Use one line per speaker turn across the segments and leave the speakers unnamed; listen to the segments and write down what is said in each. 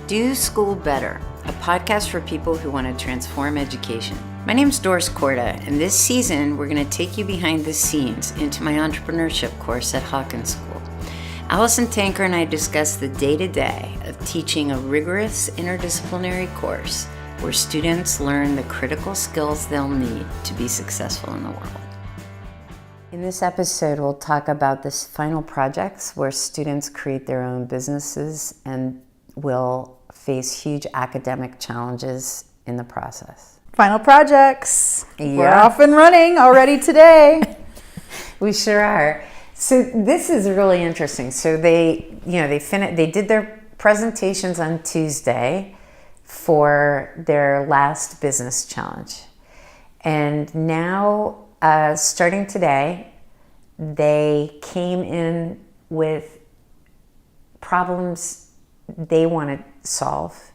Do School Better, a podcast for people who want to transform education. My name's Doris Korda, and this season we're going to take you behind the scenes into my entrepreneurship course at Hawkins School. Allison Tanker and I discuss the day-to-day of teaching a rigorous interdisciplinary course where students learn the critical skills they'll need to be successful in the world. In this episode, we'll talk about the final projects where students create their own businesses and will face huge academic challenges in the process.
Final projects.
Yeah.
We're off and running already today.
We sure are. So this is really interesting. So they did their presentations on Tuesday for their last business challenge. And now, starting today, they came in with problems they want to solve,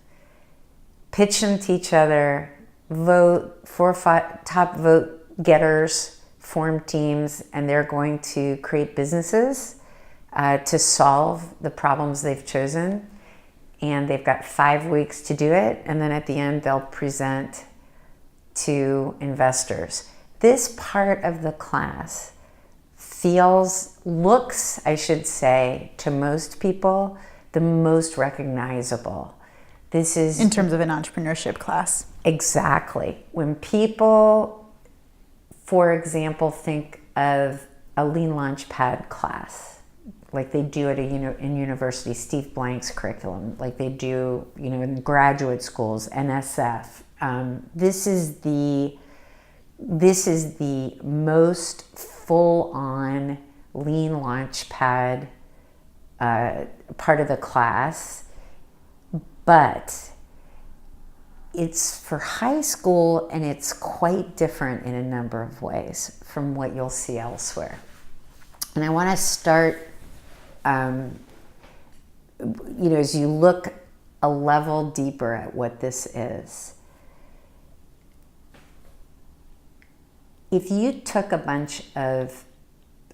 pitch them to each other, vote, 4 or 5 top vote getters, form teams, and they're going to create businesses to solve the problems they've chosen. And they've got 5 weeks to do it. And then at the end, they'll present to investors. This part of the class looks, I should say, to most people, the most recognizable. This is
in terms of an entrepreneurship class.
Exactly. When people, for example, think of a Lean Launchpad class, like they do it in university, Steve Blank's curriculum, like they do, in graduate schools, NSF. This is the most full-on Lean Launchpad part of the class, but it's for high school and it's quite different in a number of ways from what you'll see elsewhere. And I want to start, as you look a level deeper at what this is. If you took a bunch of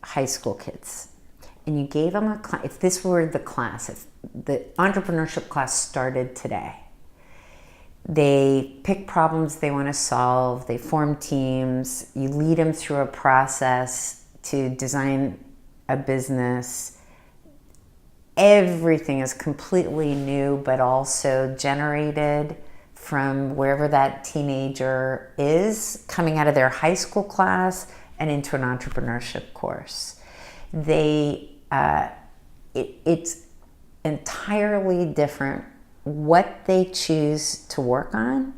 high school kids and you gave them if this were the class, if the entrepreneurship class started today, they pick problems they want to solve, they form teams, you lead them through a process to design a business. Everything is completely new, but also generated from wherever that teenager is, coming out of their high school class and into an entrepreneurship course. It's entirely different what they choose to work on,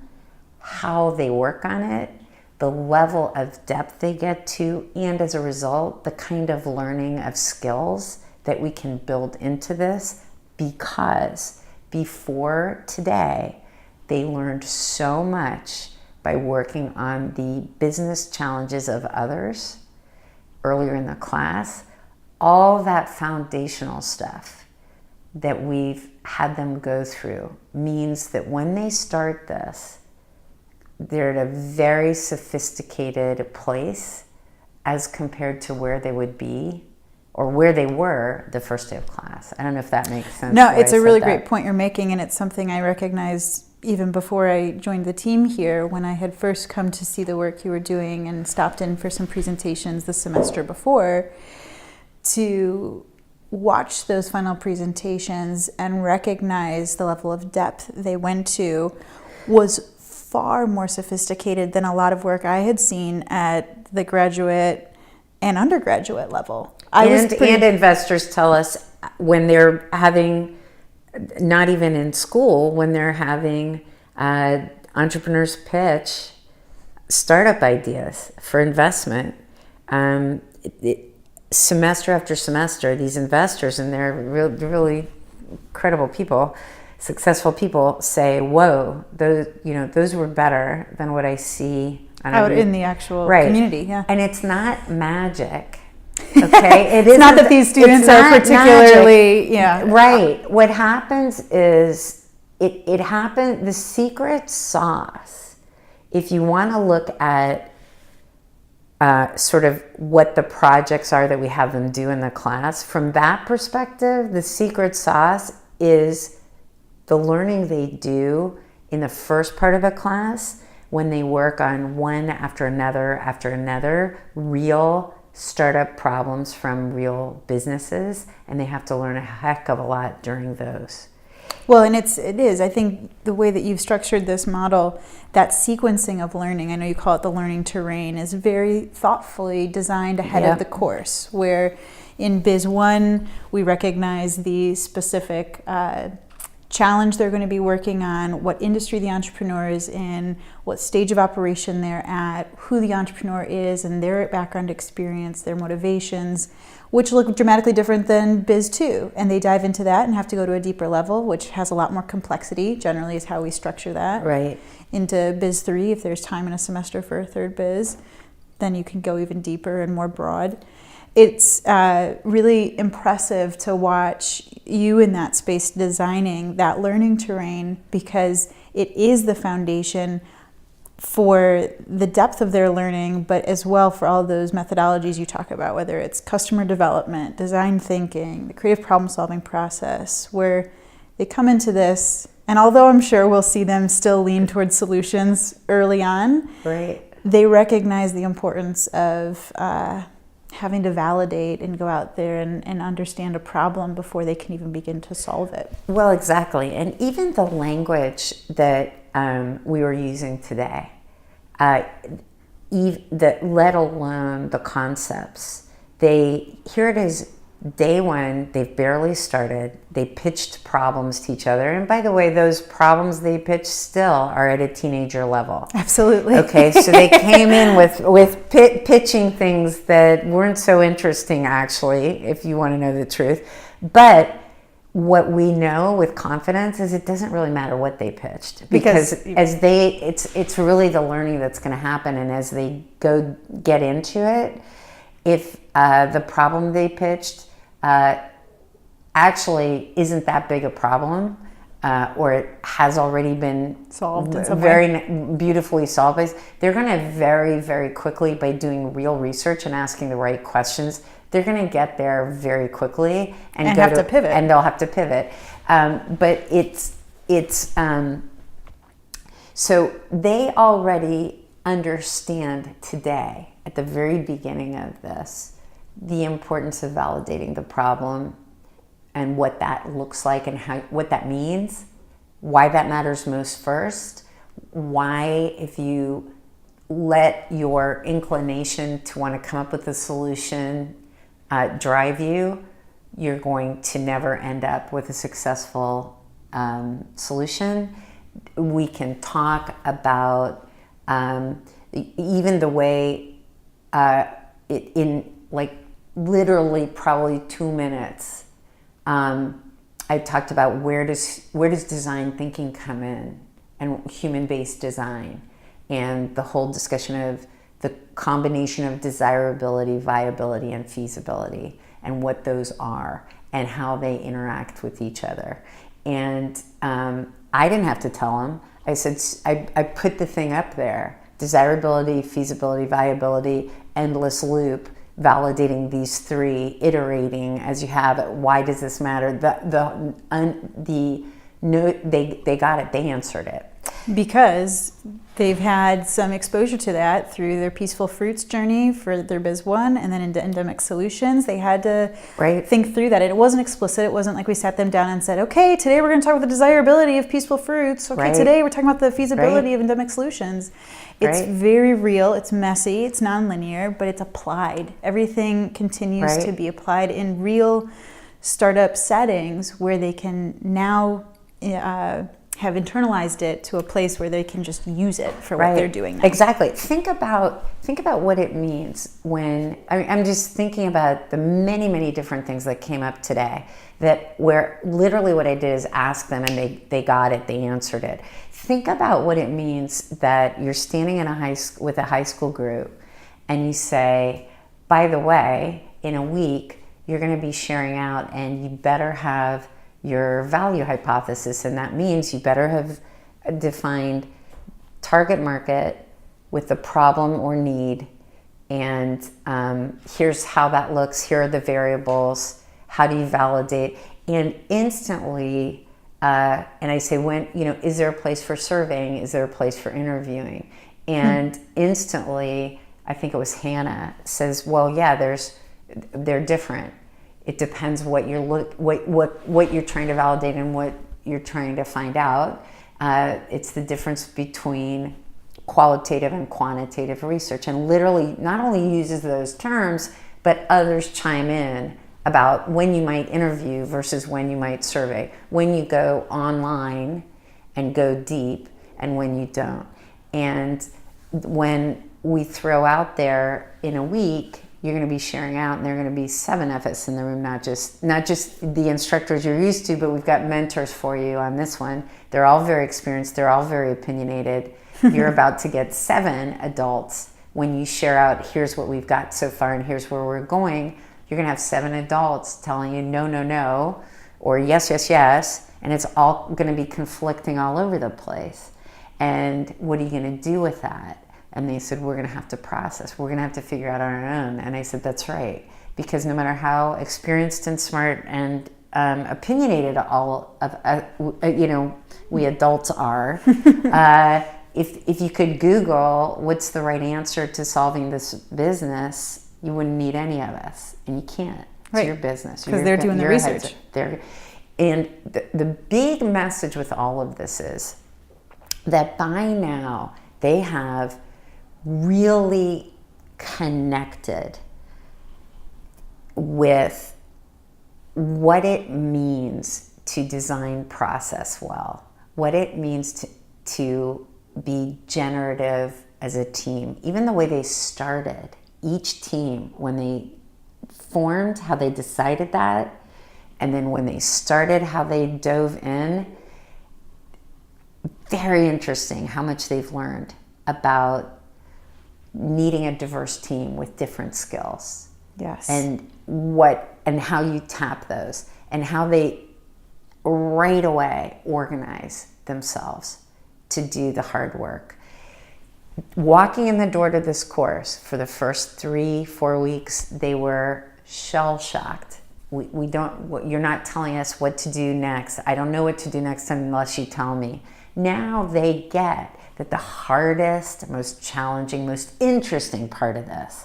how they work on it, the level of depth they get to, and as a result, the kind of learning of skills that we can build into this, because before today, they learned so much by working on the business challenges of others earlier in the class. All that foundational stuff that we've had them go through means that when they start this, they're at a very sophisticated place as compared to where they would be or where they were the first day of class. I don't know if that makes sense.
No, it's a really great point you're making, and it's something I recognized even before I joined the team here, when I had first come to see the work you were doing and stopped in for some presentations the semester before, to watch those final presentations and recognize the level of depth they went to was far more sophisticated than a lot of work I had seen at the graduate and undergraduate level.
And investors tell us when they're having, not even in school, when they're having entrepreneurs pitch startup ideas for investment, semester after semester, these investors, and they're really credible people, successful people, say, "Whoa, those were better than what I see
out in the actual community." Yeah,
and it's not magic. Okay,
it's not that these students are particularly
right. What happens is it happens. The secret sauce, if you want to look at sort of what the projects are that we have them do in the class, from that perspective, the secret sauce is the learning they do in the first part of a class, when they work on one after another real startup problems from real businesses, and they have to learn a heck of a lot during those.
Well, and it is. I think the way that you've structured this model, that sequencing of learning, I know you call it the learning terrain, is very thoughtfully designed ahead of the course, where in Biz 1, we recognize the specific challenge they're going to be working on, what industry the entrepreneur is in, what stage of operation they're at, who the entrepreneur is and their background experience, their motivations, which look dramatically different than Biz 2. And they dive into that and have to go to a deeper level, which has a lot more complexity, generally is how we structure that.
Right.
Into Biz 3, if there's time in a semester for a third biz, then you can go even deeper and more broad. It's really impressive to watch you in that space designing that learning terrain, because it is the foundation for the depth of their learning, but as well for all those methodologies you talk about, whether it's customer development, design thinking, the creative problem solving process, where they come into this, and although I'm sure we'll see them still lean towards solutions early on,
Right.
they recognize the importance of having to validate and go out there and understand a problem before they can even begin to solve it.
Well, exactly. And even the language that we were using today, let alone the concepts, here it is, day one, they've barely started. They pitched problems to each other. And by the way, those problems they pitched still are at a teenager level.
Absolutely.
Okay, so they came in with pitching things that weren't so interesting, actually, if you want to know the truth. But what we know with confidence is it doesn't really matter what they pitched, because it's really the learning that's going to happen. And as they go get into it, if the problem they pitched actually isn't that big a problem, or it has already been
solved in some
very beautifully solved, they're going to very, very quickly, by doing real research and asking the right questions, they're going to get there very quickly and
have to pivot.
And they'll have to pivot. But so they already understand today, at the very beginning of this, the importance of validating the problem and what that looks like and what that means, why that matters most first, why, if you let your inclination to want to come up with a solution drive you, you're going to never end up with a successful solution. We can talk about even the way in like literally probably 2 minutes, I talked about where does design thinking come in, and human-based design, and the whole discussion of the combination of desirability, viability, and feasibility, and what those are, and how they interact with each other. And I didn't have to tell them. I said, I put the thing up there: desirability, feasibility, viability, endless loop, validating these three, iterating as you have it. Why does this matter? They got it. They answered it.
Because they've had some exposure to that through their Peaceful Fruits journey for their Biz 1, and then into Endemic Solutions. They had to think through that. And it wasn't explicit. It wasn't like we sat them down and said, okay, today we're going to talk about the desirability of Peaceful Fruits. Okay, today we're talking about the feasibility of Endemic Solutions. It's very real. It's messy. It's nonlinear, but it's applied. Everything continues to be applied in real startup settings where they can now have internalized it to a place where they can just use it for what they're doing now.
Exactly. Think about what it means when I'm just thinking about the many, many different things that came up today, that where literally what I did is ask them and they got it, they answered it. Think about what it means that you're standing in with a high school group and you say, by the way, in a week you're going to be sharing out, and you better have your value hypothesis, and that means you better have defined target market with the problem or need, and here's how that looks, here are the variables, how do you validate, and instantly And I say, when, is there a place for surveying? Is there a place for interviewing? And instantly, I think it was Hannah, says, well, yeah, they're different. It depends what you're what you're trying to validate and what you're trying to find out. It's the difference between qualitative and quantitative research, and literally not only uses those terms, but others chime in about when you might interview versus when you might survey, when you go online and go deep and when you don't. And when we throw out there in a week, you're going to be sharing out, and there are going to be 7 of us in the room, not just the instructors you're used to, but we've got mentors for you on this one. They're all very experienced. They're all very opinionated. You're about to get 7 adults. When you share out, here's what we've got so far and here's where we're going, you're going to have 7 adults telling you no, no, no, or yes, yes, yes, and it's all going to be conflicting all over the place. And what are you going to do with that? And they said, we're going to have to process. We're going to have to figure out on our own. And I said, that's right. Because no matter how experienced and smart and opinionated all of, we adults are, if you could Google what's the right answer to solving this business, you wouldn't need any of us. And you can't. It's your business.
Because they're doing the research.
And the big message with all of this is that by now they have really connected with what it means to design process well, what it means to be generative as a team. Even the way they started, each team, when they formed, how they decided that, and then when they started, how they dove in. Very interesting how much they've learned about needing a diverse team with different skills.
Yes.
And how you tap those, and how they right away organize themselves to do the hard work. Walking in the door to this course for the first 3-4 weeks, they were shell-shocked. You're not telling us what to do next. I don't know what to do next unless you tell me. Now they get that the hardest, most challenging, most interesting part of this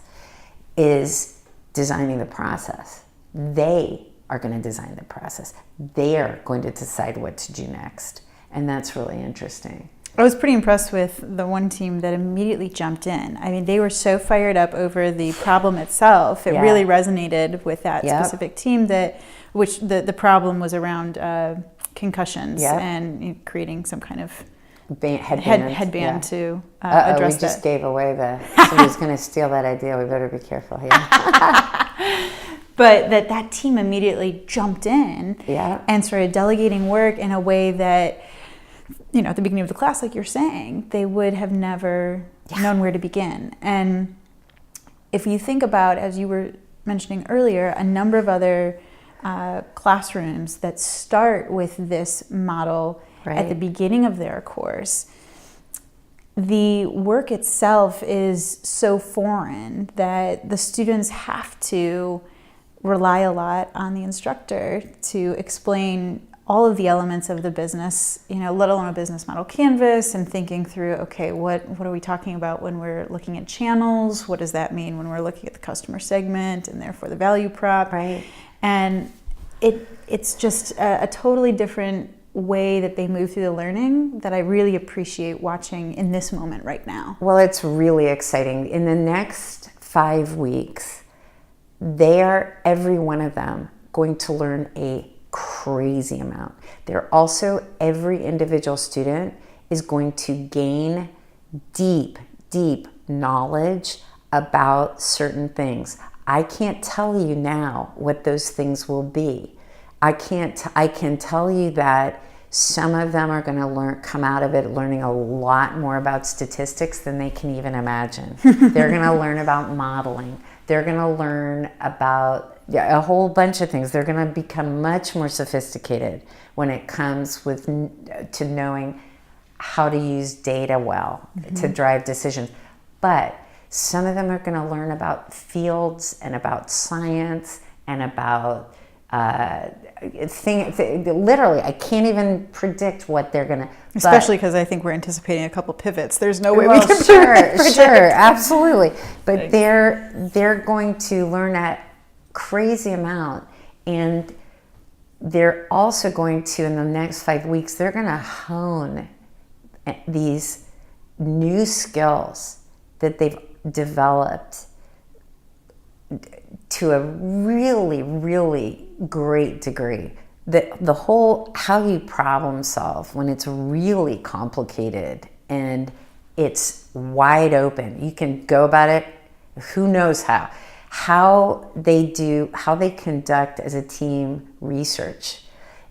is designing the process. They are going to design the process. They're going to decide what to do next. And that's really interesting.
I was pretty impressed with the one team that immediately jumped in. I mean, they were so fired up over the problem itself. It really resonated with that specific team, which the problem was around concussions and creating some kind of headband to address that.
We just gave away somebody's going to steal that idea. We better be careful here.
But that team immediately jumped in and started delegating work in a way that, at the beginning of the class, like you're saying, they would have never known where to begin. And if you think about, as you were mentioning earlier, a number of other classrooms that start with this model at the beginning of their course, the work itself is so foreign that the students have to rely a lot on the instructor to explain all of the elements of the business, let alone a business model canvas, and thinking through, okay, what are we talking about when we're looking at channels? What does that mean when we're looking at the customer segment and therefore the value prop?
Right.
And it's just a totally different way that they move through the learning that I really appreciate watching in this moment right now.
Well, it's really exciting. In the next 5 weeks, every one of them going to learn a crazy amount. Every individual student is going to gain deep, deep knowledge about certain things. I can't tell you now what those things will be. I can tell you that some of them are going to come out of it learning a lot more about statistics than they can even imagine. They're going to learn about modeling. They're going to learn about a whole bunch of things. They're going to become much more sophisticated when it comes to knowing how to use data well to drive decisions. But some of them are going to learn about fields and about science and about Literally, I can't even predict what they're gonna.
Especially because I think we're anticipating a couple pivots. There's no way we
Well,
can
sure, absolutely. But they're going to learn that crazy amount, and they're also going to, in the next 5 weeks, they're going to hone these new skills that they've developed to a really, really great degree. The whole how you problem solve when it's really complicated and it's wide open. You can go about it, who knows how they conduct as a team research.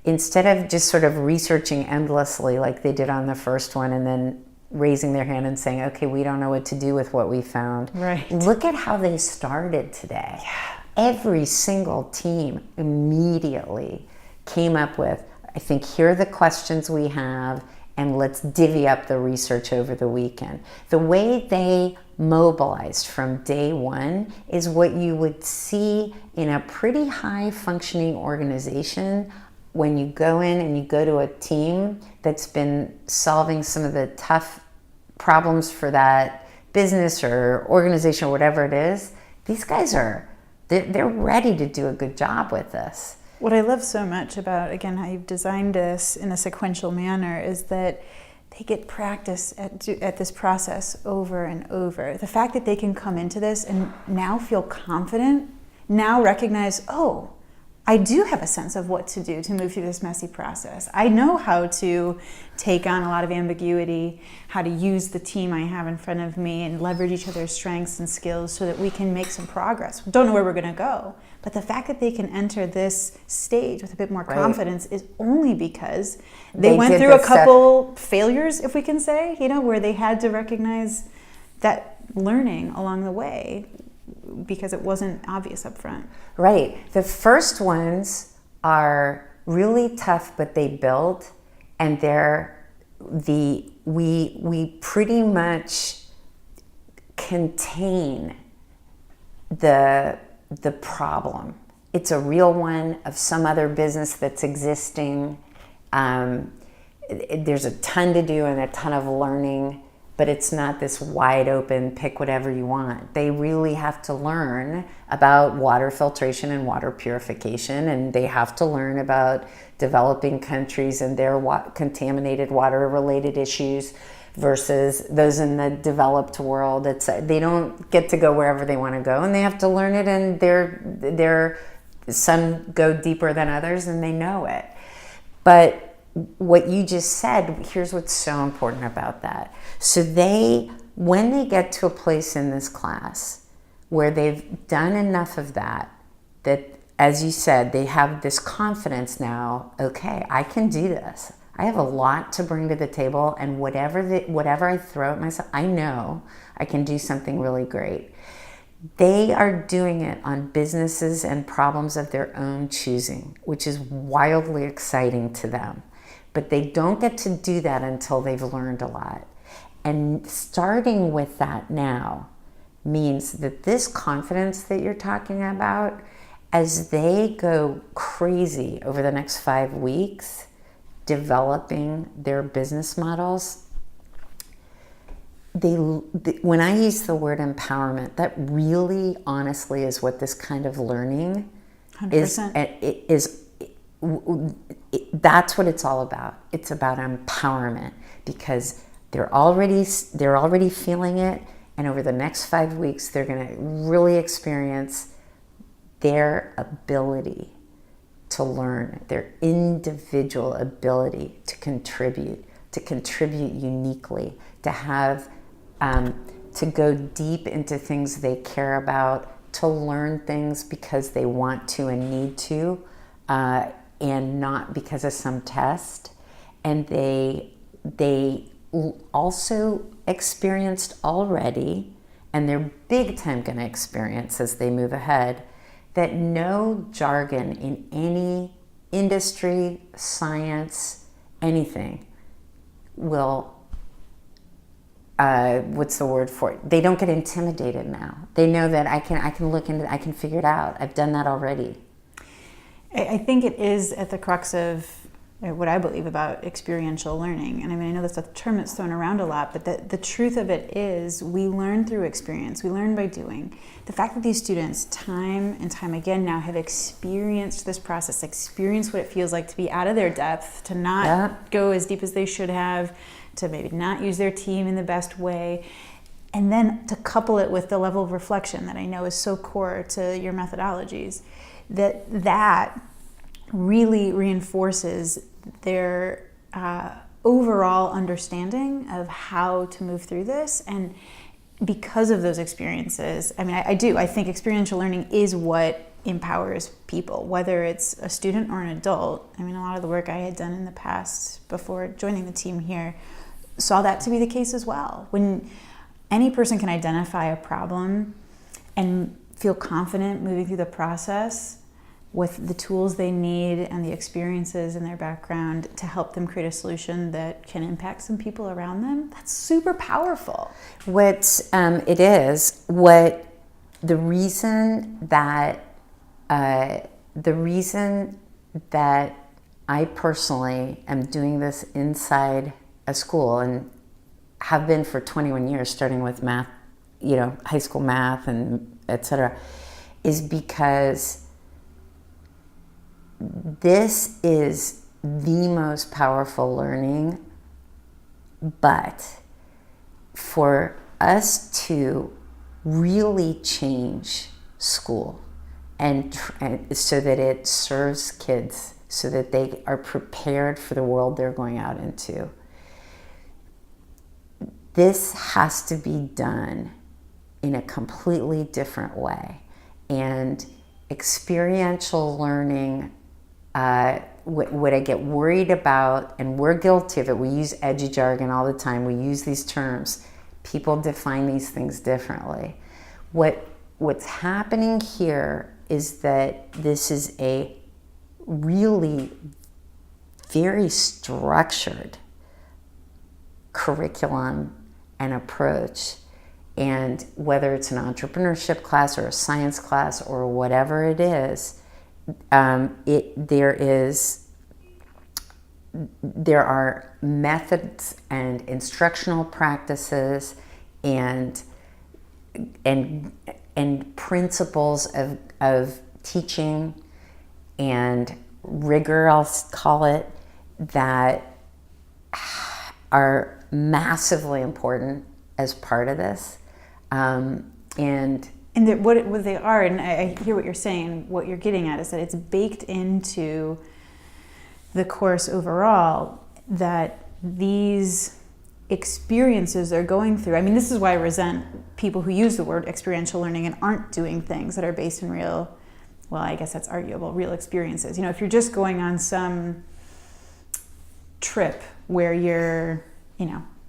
Instead of just sort of researching endlessly like they did on the first one and then raising their hand and saying, okay, we don't know what to do with what we found.
Right.
Look at how they started today. Yeah. Every single team immediately came up with, I think, here are the questions we have, and let's divvy up the research over the weekend. The way they mobilized from day one is what you would see in a pretty high functioning organization when you go in and you go to a team that's been solving some of the tough problems for that business or organization or whatever it is. These guys they're ready to do a good job with this.
What I love so much about, again, how you've designed this in a sequential manner is that they get practice at this process over and over. The fact that they can come into this and now feel confident, now recognize, oh, I do have a sense of what to do to move through this messy process. I know how to take on a lot of ambiguity, how to use the team I have in front of me and leverage each other's strengths and skills so that we can make some progress. We don't know where we're going to go, but the fact that they can enter this stage with a bit more confidence is only because they went through a couple failures, if we can say, where they had to recognize that learning along the way, because it wasn't obvious up front.
Right. The first ones are really tough, but they build, and we pretty much contain the problem. It's a real one of some other business that's existing. There's a ton to do and a ton of learning, but it's not this wide open, pick whatever you want. They really have to learn about water filtration and water purification, and they have to learn about developing countries and their contaminated water related issues versus those in the developed world. They don't get to go wherever they want to go, and they have to learn it, and some go deeper than others, and they know it. But what you just said, here's what's so important about that. So when they get to a place in this class where they've done enough of that, as you said, they have this confidence now, okay, I can do this. I have a lot to bring to the table, and whatever I throw at myself, I know I can do something really great. They are doing it on businesses and problems of their own choosing, which is wildly exciting to them. But they don't get to do that until they've learned a lot. And starting with that now means that this confidence that you're talking about, as they go crazy over the next 5 weeks, developing their business models, when I use the word empowerment, that really honestly is what this kind of learning 100%. That's what it's all about. It's about empowerment, because they're already feeling it, and over the next 5 weeks they're going to really experience their ability to learn, their individual ability to contribute uniquely, to have to go deep into things they care about, to learn things because they want to and need to, and not because of some test. And they also experienced already, and they're big time going to experience as they move ahead, that no jargon in any industry, science, anything will, what's the word for it? They don't get intimidated now. They know that I can look into, I can figure it out. I've done that already.
I think it is at the crux of what I believe about experiential learning. And I mean, I know that's a term that's thrown around a lot, but the truth of it is we learn through experience. We learn by doing. The fact that these students time and time again now have experienced this process, experienced what it feels like to be out of their depth, to not go as deep as they should have, to maybe not use their team in the best way, and then to couple it with the level of reflection that I know is so core to your methodologies, that really reinforces their overall understanding of how to move through this. And because of those experiences, I mean, I think experiential learning is what empowers people, whether it's a student or an adult. I mean, a lot of the work I had done in the past before joining the team here saw that to be the case as well. When any person can identify a problem and feel confident moving through the process with the tools they need and the experiences in their background to help them create a solution that can impact some people around them, that's super powerful.
The reason that I personally am doing this inside a school and have been for 21 years, starting with math, high school math and et cetera, is because this is the most powerful learning. But for us to really change school and so that it serves kids, so that they are prepared for the world they're going out into, this has to be done in a completely different way. And experiential learning, what I get worried about, and we're guilty of it, we use edgy jargon all the time, we use these terms, people define these things differently. What's happening here is that this is a really very structured curriculum and approach. And whether it's an entrepreneurship class or a science class or whatever it is, there are methods and instructional practices and principles of teaching and rigor, I'll call it, that are massively important as part of this.
What they are, and I hear what you're saying, what you're getting at is that it's baked into the course overall, that these experiences they're going through. I mean, this is why I resent people who use the word experiential learning and aren't doing things that are based in real, well, I guess that's arguable, real experiences. If you're just going on some trip where you're,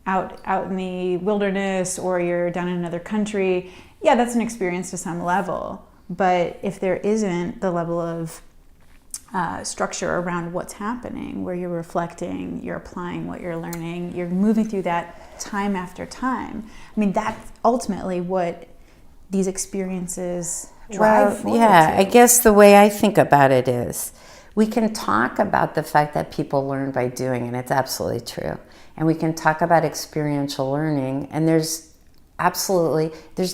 out in the wilderness, or you're down in another country, yeah, that's an experience to some level. But if there isn't the level of structure around what's happening, where you're reflecting, you're applying what you're learning, you're moving through that time after time, I mean, that's ultimately what these experiences drive forward to.
I guess the way I think about it is, we can talk about the fact that people learn by doing, and it's absolutely true. And we can talk about experiential learning, and there's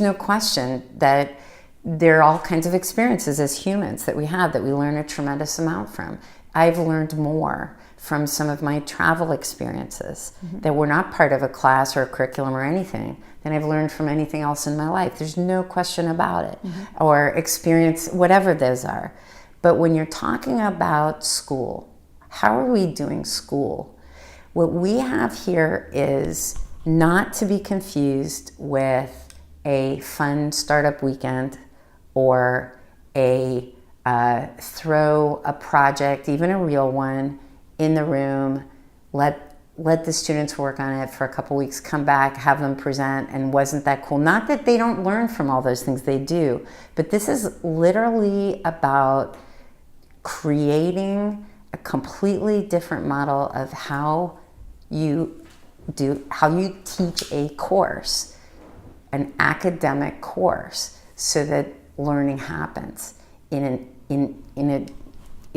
no question that there are all kinds of experiences as humans that we have that we learn a tremendous amount from. I've learned more from some of my travel experiences that were not part of a class or a curriculum or anything than I've learned from anything else in my life. There's no question about it. Or experience, whatever those are. But when you're talking about school, how are we doing school? What we have here is not to be confused with a fun startup weekend or a throw a project, even a real one, in the room, let the students work on it for a couple weeks, come back, have them present, and wasn't that cool? Not that they don't learn from all those things, they do, but this is literally about creating a completely different model of how you teach a course, an academic course, so that learning happens in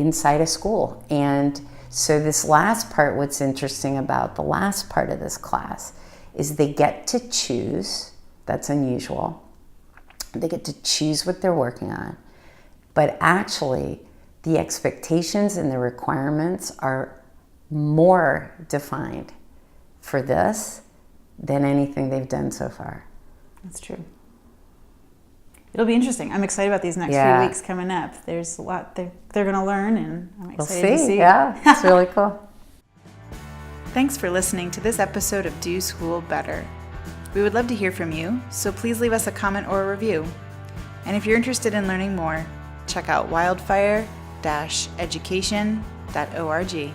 inside a school. And so this last part, what's interesting about the last part of this class is they get to choose. That's unusual. They get to choose what they're working on. But actually, the expectations and the requirements are more defined for this than anything they've done so far.
That's true. It'll be interesting. I'm excited about these next few weeks coming up. There's a lot they're going to learn, and I'm excited to see.
Yeah, it's really cool.
Thanks for listening to this episode of Do School Better. We would love to hear from you, so please leave us a comment or a review. And if you're interested in learning more, check out wildfire-education.org.